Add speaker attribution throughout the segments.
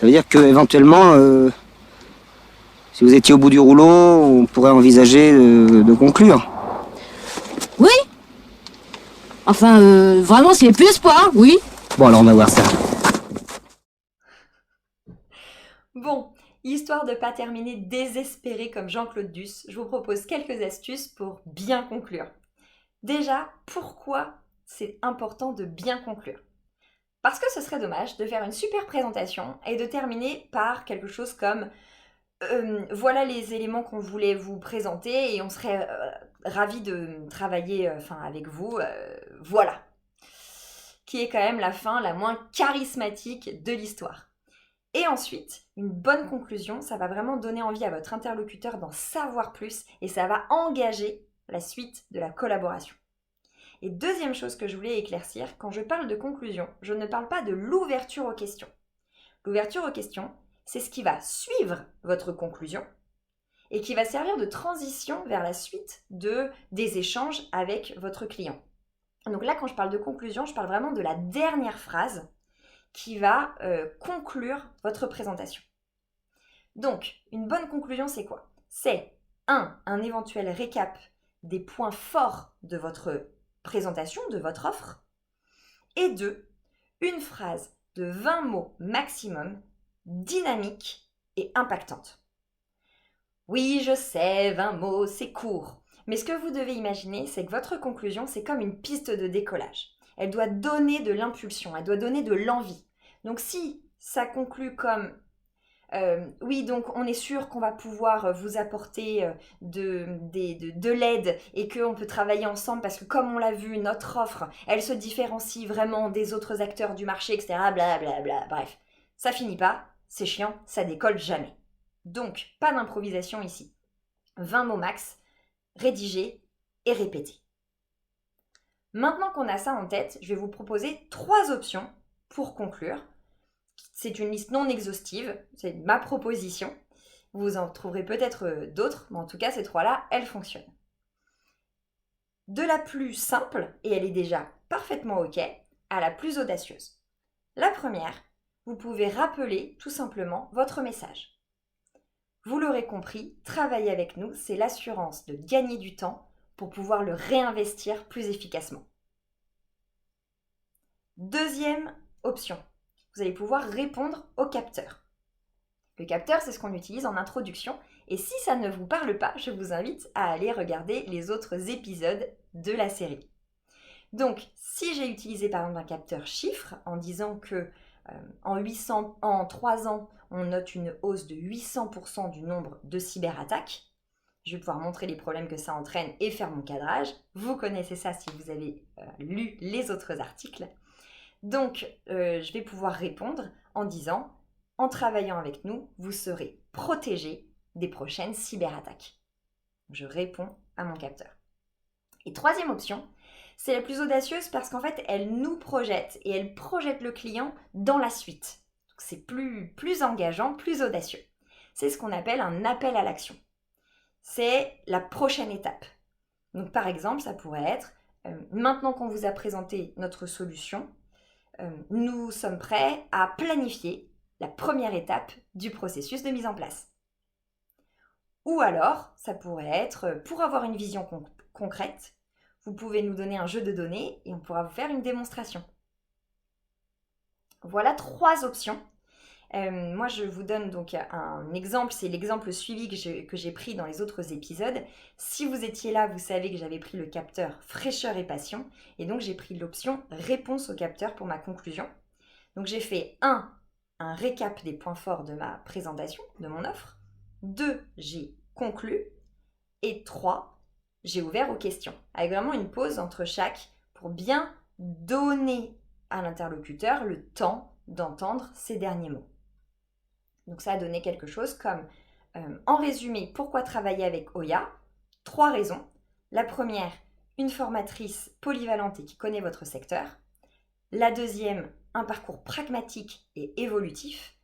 Speaker 1: Ça veut dire que éventuellement, si vous étiez au bout du rouleau, on pourrait envisager de conclure.
Speaker 2: Oui. Enfin, vraiment, s'il n'y a plus espoir, oui.
Speaker 1: Bon, alors on va voir ça.
Speaker 3: Bon, histoire de ne pas terminer désespéré comme Jean-Claude Duss, je vous propose quelques astuces pour bien conclure. Déjà, pourquoi c'est important de bien conclure ? Parce que ce serait dommage de faire une super présentation et de terminer par quelque chose comme voilà les éléments qu'on voulait vous présenter et on serait ravis de travailler avec vous, voilà. Qui est quand même la fin la moins charismatique de l'histoire. Et ensuite, une bonne conclusion, ça va vraiment donner envie à votre interlocuteur d'en savoir plus et ça va engager la suite de la collaboration. Et deuxième chose que je voulais éclaircir, quand je parle de conclusion, je ne parle pas de l'ouverture aux questions. L'ouverture aux questions, c'est ce qui va suivre votre conclusion et qui va servir de transition vers la suite des échanges avec votre client. Donc là, quand je parle de conclusion, je parle vraiment de la dernière phrase qui va conclure votre présentation. Donc, une bonne conclusion, c'est quoi ? C'est un éventuel récap des points forts de votre présentation, de votre offre, et 2, une phrase de 20 mots maximum, dynamique et impactante. Oui, je sais, 20 mots, c'est court. Mais ce que vous devez imaginer, c'est que votre conclusion, c'est comme une piste de décollage. Elle doit donner de l'impulsion, elle doit donner de l'envie. Donc si ça conclut comme oui, donc on est sûr qu'on va pouvoir vous apporter de l'aide et qu'on peut travailler ensemble parce que comme on l'a vu, notre offre, elle se différencie vraiment des autres acteurs du marché, etc. Blablabla. Bref, ça finit pas, c'est chiant, ça décolle jamais. Donc, pas d'improvisation ici. 20 mots max, rédigés et répétés. Maintenant qu'on a ça en tête, je vais vous proposer 3 options pour conclure. C'est une liste non exhaustive, c'est ma proposition. Vous en trouverez peut-être d'autres, mais en tout cas, ces 3-là, elles fonctionnent. De la plus simple, et elle est déjà parfaitement OK, à la plus audacieuse. La première, vous pouvez rappeler tout simplement votre message. Vous l'aurez compris, travailler avec nous, c'est l'assurance de gagner du temps pour pouvoir le réinvestir plus efficacement. Deuxième option, vous allez pouvoir répondre au capteur. Le capteur, c'est ce qu'on utilise en introduction. Et si ça ne vous parle pas, je vous invite à aller regarder les autres épisodes de la série. Donc, si j'ai utilisé par exemple un capteur chiffre en disant que en 3 ans, on note une hausse de 800% du nombre de cyberattaques, je vais pouvoir montrer les problèmes que ça entraîne et faire mon cadrage. Vous connaissez ça si vous avez lu les autres articles. Donc, je vais pouvoir répondre en disant « En travaillant avec nous, vous serez protégé des prochaines cyberattaques. » Je réponds à mon capteur. Et troisième option, c'est la plus audacieuse parce qu'en fait, elle nous projette et elle projette le client dans la suite. Donc, c'est plus engageant, plus audacieux. C'est ce qu'on appelle un appel à l'action. C'est la prochaine étape. Donc, par exemple, ça pourrait être maintenant qu'on vous a présenté notre solution, nous sommes prêts à planifier la première étape du processus de mise en place. Ou alors, ça pourrait être, pour avoir une vision concrète, vous pouvez nous donner un jeu de données et on pourra vous faire une démonstration. Voilà 3 options. Moi, je vous donne donc un exemple, c'est l'exemple suivi que j'ai pris dans les autres épisodes. Si vous étiez là, vous savez que j'avais pris le capteur fraîcheur et passion, et donc j'ai pris l'option réponse au capteur pour ma conclusion. Donc j'ai fait un récap des points forts de ma présentation, de mon offre. 2, j'ai conclu. Et 3, j'ai ouvert aux questions, avec vraiment une pause entre chaque pour bien donner à l'interlocuteur le temps d'entendre ces derniers mots. Donc ça a donné quelque chose comme, en résumé, pourquoi travailler avec Oya ? 3 raisons. La première, une formatrice polyvalente et qui connaît votre secteur. La deuxième, un parcours pragmatique et évolutif.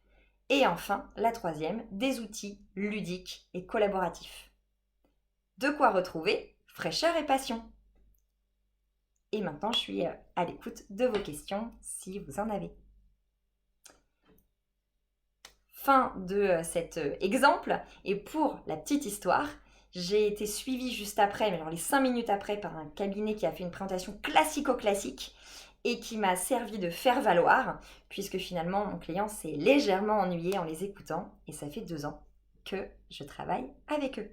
Speaker 3: Et enfin, la troisième, des outils ludiques et collaboratifs. De quoi retrouver fraîcheur et passion. Et maintenant, je suis à l'écoute de vos questions si vous en avez. fin de cet exemple. Et pour la petite histoire, j'ai été suivie juste après, mais alors les 5 minutes après, par un cabinet qui a fait une présentation classico-classique et qui m'a servi de faire valoir, puisque finalement mon client s'est légèrement ennuyé en les écoutant, et ça fait 2 ans que je travaille avec eux.